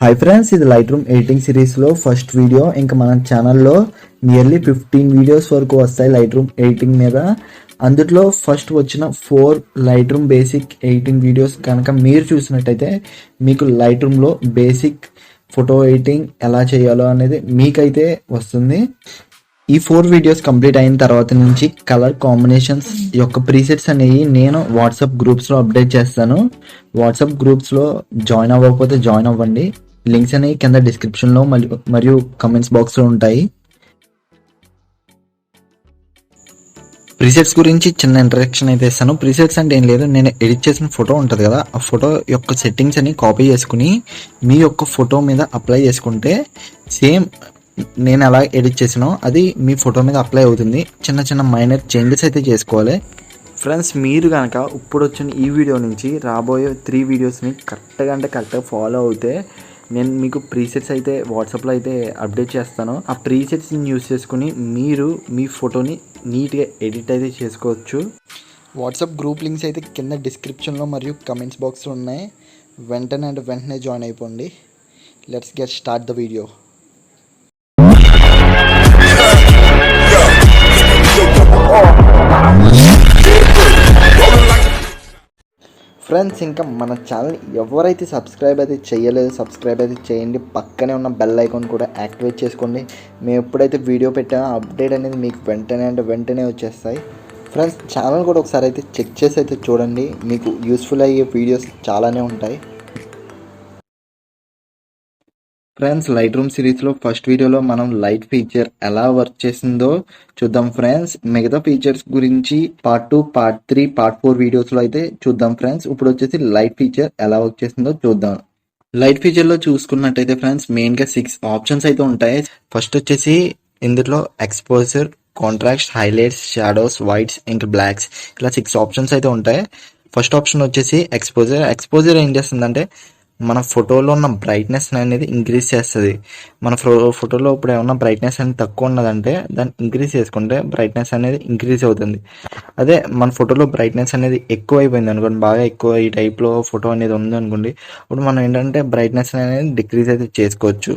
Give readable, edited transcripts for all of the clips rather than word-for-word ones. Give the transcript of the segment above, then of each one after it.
Hi friends, ఇది Lightroom editing సిరీస్లో first video. ఇంకా మన ఛానల్లో నియర్లీ 15 వీడియోస్ వరకు వస్తాయి లైట్రూమ్ ఎడిటింగ్ మీద. అందులో ఫస్ట్ వచ్చిన 4 లైట్రూమ్ బేసిక్ ఎడిటింగ్ వీడియోస్ కనుక మీరు చూసినట్టయితే మీకు లైట్రూమ్లో బేసిక్ ఫోటో ఎడిటింగ్ ఎలా చేయాలో అనేది మీకైతే వస్తుంది. ఈ 4 వీడియోస్ కంప్లీట్ అయిన తర్వాత నుంచి కలర్ కాంబినేషన్స్ యొక్క ప్రీసెట్స్ అనేవి నేను వాట్సాప్ గ్రూప్స్లో అప్డేట్ చేస్తాను. వాట్సాప్ గ్రూప్స్లో జాయిన్ అవ్వకపోతే జాయిన్ అవ్వండి. లింక్స్ అనేవి కింద డిస్క్రిప్షన్లో మరియు కమెంట్స్ బాక్స్లో ఉంటాయి. ప్రీసెట్స్ గురించి చిన్న ఇంట్రడక్షన్ అయితే ఇస్తాను. ప్రీసెట్స్ అంటే ఏం లేదు, నేను ఎడిట్ చేసిన ఫోటో ఉంటుంది కదా, ఆ ఫోటో యొక్క సెట్టింగ్స్ అని కాపీ చేసుకుని మీ యొక్క ఫోటో మీద అప్లై చేసుకుంటే సేమ్ నేను ఎలా ఎడిట్ చేసినో అది మీ ఫోటో మీద అప్లై అవుతుంది. చిన్న చిన్న మైనర్ చేంజెస్ అయితే చేసుకోవాలి. ఫ్రెండ్స్, మీరు కనుక ఇప్పుడు వచ్చిన ఈ వీడియో నుంచి రాబోయే 3 వీడియోస్ని కరెక్ట్గా ఫాలో అవుతే నేను మీకు ప్రీసెట్స్ అయితే వాట్సాప్లో అయితే అప్డేట్ చేస్తాను. ఆ ప్రీసెట్స్ని యూస్ చేసుకుని మీరు మీ ఫోటోని నీట్గా ఎడిట్ అయితే చేసుకోవచ్చు. వాట్సాప్ గ్రూప్ లింక్స్ అయితే కింద డిస్క్రిప్షన్లో మరియు కమెంట్స్ బాక్స్లో ఉన్నాయి. వెంటనే జాయిన్ అయిపోండి. Let's get start the video. Friends, ఇంకా మన ఛానల్ ఎవరైతే సబ్స్క్రైబ్ అయితే చేయలేదు సబ్స్క్రైబ్ అయితే చేయండి. పక్కనే ఉన్న బెల్ ఐకాన్ కూడా యాక్టివేట్ చేసుకోండి. మేము ఎప్పుడైతే వీడియో పెట్టామో అప్డేట్ అనేది మీకు వెంటనే వచ్చేస్తాయి. ఫ్రెండ్స్, ఛానల్ కూడా ఒకసారి అయితే చెక్ చేసి అయితే చూడండి. మీకు యూస్ఫుల్ అయ్యే వీడియోస్ చాలానే ఉంటాయి. ఫ్రెండ్స్, లైట్రూమ్ సిరీస్లో ఫస్ట్ వీడియోలో మనం లైట్ ఫీచర్ ఎలా వర్క్ చేసిందో చూద్దాం ఫ్రెండ్స్. మిగతా ఫీచర్స్ గురించి పార్ట్ 2, పార్ట్ 3, పార్ట్ 4 వీడియోస్లో అయితే చూద్దాం ఫ్రెండ్స్. ఇప్పుడు వచ్చేసి లైట్ ఫీచర్ ఎలా వర్క్ చేసిందో చూద్దాం. లైట్ ఫీచర్లో చూసుకున్నట్టయితే ఫ్రెండ్స్ మెయిన్గా 6 ఆప్షన్స్ అయితే ఉంటాయి. ఫస్ట్ వచ్చేసి ఇందులో exposure, contrast, highlights, shadows, whites, ఇంకా బ్లాక్స్, ఇలా 6 ఆప్షన్స్ అయితే ఉంటాయి. ఫస్ట్ ఆప్షన్ వచ్చేసి ఎక్స్పోజర్ ఏం చేస్తుందంటే మన ఫోటోలో ఉన్న బ్రైట్నెస్ అనేది ఇంక్రీజ్ చేస్తుంది. మన ఫోటోలో ఇప్పుడు ఏమన్నా బ్రైట్నెస్ అనేది తక్కువ ఉన్నదంటే దాన్ని ఇంక్రీజ్ చేసుకుంటే బ్రైట్నెస్ అనేది ఇంక్రీజ్ అవుతుంది. అదే మన ఫోటోలో బ్రైట్నెస్ అనేది ఎక్కువ అయిపోయింది అనుకోండి, బాగా ఎక్కువ ఈ టైప్లో ఫోటో అనేది ఉంది అనుకోండి, ఇప్పుడు మనం ఏంటంటే బ్రైట్నెస్ అనేది డిక్రీజ్ అయితే చేసుకోవచ్చు.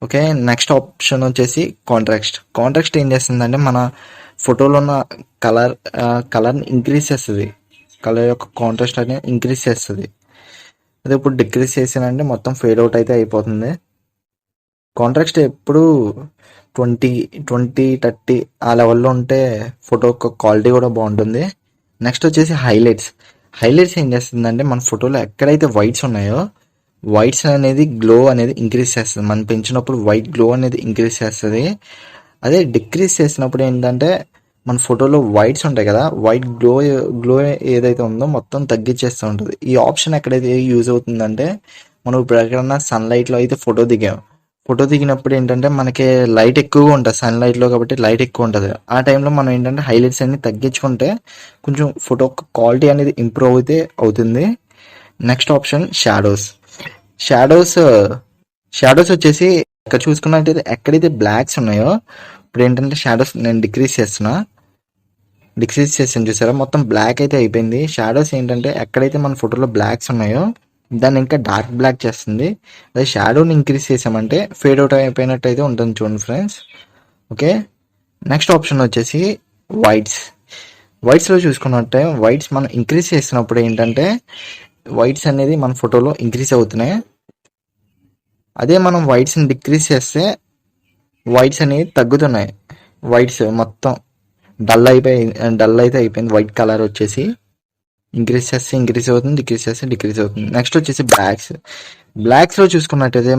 ఓకే, నెక్స్ట్ ఆప్షన్ వచ్చేసి కాంట్రాస్ట్ ఏం చేస్తుందంటే మన ఫోటోలో ఉన్న కలర్ని ఇంక్రీజ్ చేస్తుంది. కలర్ యొక్క కాంట్రాస్ట్ అనేది ఇంక్రీజ్ చేస్తుంది. అదే ఇప్పుడు డిక్రీజ్ చేసానంటే మొత్తం ఫేడ్ అవుట్ అయితే అయిపోతుంది. కాంట్రాస్ట్ ఎప్పుడు 20-30 ఆ లెవెల్లో ఉంటే ఫోటో యొక్క క్వాలిటీ కూడా బాగుంటుంది. నెక్స్ట్ వచ్చేసి హైలైట్స్ ఏం చేస్తుందంటే మన ఫోటోలో ఎక్కడైతే వైట్స్ ఉన్నాయో వైట్స్ అనేది గ్లో అనేది ఇంక్రీజ్ చేస్తుంది. మనం పెంచినప్పుడు వైట్ గ్లో అనేది ఇంక్రీజ్ చేస్తుంది. అదే డిక్రీజ్ చేసినప్పుడు ఏంటంటే మన ఫోటోలో వైట్స్ ఉంటాయి కదా, వైట్ గ్లో ఏదైతే ఉందో మొత్తం తగ్గించేస్తూ ఉంటుంది. ఈ ఆప్షన్ ఎక్కడైతే యూజ్ అవుతుందంటే మనం ఇప్పుడు ఎక్కడన్నా సన్లైట్లో అయితే ఫోటో దిగినప్పుడు ఏంటంటే మనకి లైట్ ఎక్కువగా ఉంటుంది సన్లైట్లో, కాబట్టి లైట్ ఎక్కువ ఉంటుంది. ఆ టైంలో మనం ఏంటంటే హైలైట్స్ అన్ని తగ్గించుకుంటే కొంచెం ఫోటో క్వాలిటీ అనేది ఇంప్రూవ్ అయితే అవుతుంది. నెక్స్ట్ ఆప్షన్ షాడోస్ వచ్చేసి ఇక్కడ చూసుకున్నట్టయితే ఎక్కడైతే బ్లాక్స్ ఉన్నాయో ఇప్పుడు ఏంటంటే షాడోస్ నేను డిక్రీజ్ చేసాను చూసారా, మొత్తం బ్లాక్ అయితే అయిపోయింది. షాడోస్ ఏంటంటే ఎక్కడైతే మన ఫోటోలో బ్లాక్స్ ఉన్నాయో దాన్ని ఇంకా డార్క్ బ్లాక్ చేస్తుంది. అదే షాడోని ఇంక్రీజ్ చేసామంటే ఫేడ్ అవుట్ అయిపోయినట్టు అయితే ఉంటుంది చూడండి ఫ్రెండ్స్. ఓకే, నెక్స్ట్ ఆప్షన్ వచ్చేసి వైట్స్లో చూసుకున్నట్టే వైట్స్ మనం ఇంక్రీజ్ చేసినప్పుడు ఏంటంటే వైట్స్ అనేది మన ఫోటోలో ఇంక్రీజ్ అవుతున్నాయి. అదే మనం వైట్స్ని డిక్రీజ్ చేస్తే వైట్స్ అనేవి తగ్గుతున్నాయి. వైట్స్ మొత్తం డల్ అయితే అయిపోయింది. వైట్ కలర్ వచ్చేసి ఇంక్రీజ్ చేస్తే ఇంక్రీజ్ అవుతుంది, డిక్రీజ్ చేస్తే డిక్రీజ్ అవుతుంది. నెక్స్ట్ వచ్చేసి బ్లాక్స్లో చూసుకున్నట్టయితే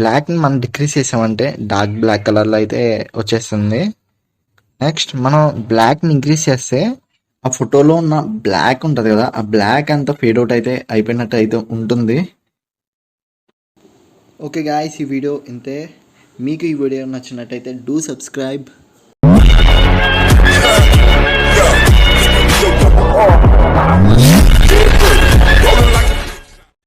బ్లాక్ని మనం డిక్రీజ్ చేసామంటే డార్క్ బ్లాక్ కలర్లో అయితే వచ్చేస్తుంది. నెక్స్ట్ మనం బ్లాక్ని ఇంక్రీజ్ చేస్తే ఆ ఫోటోలో ఉన్న బ్లాక్ ఉంటుంది కదా, ఆ బ్లాక్ అంతా ఫేడ్ అవుట్ అయితే అయిపోయినట్టు అయితే ఉంటుంది. ఓకే గాయ్స్, ఈ వీడియో ఇంతే. మీకు ఈ వీడియో నచ్చినట్టయితే డూ సబ్స్క్రైబ్.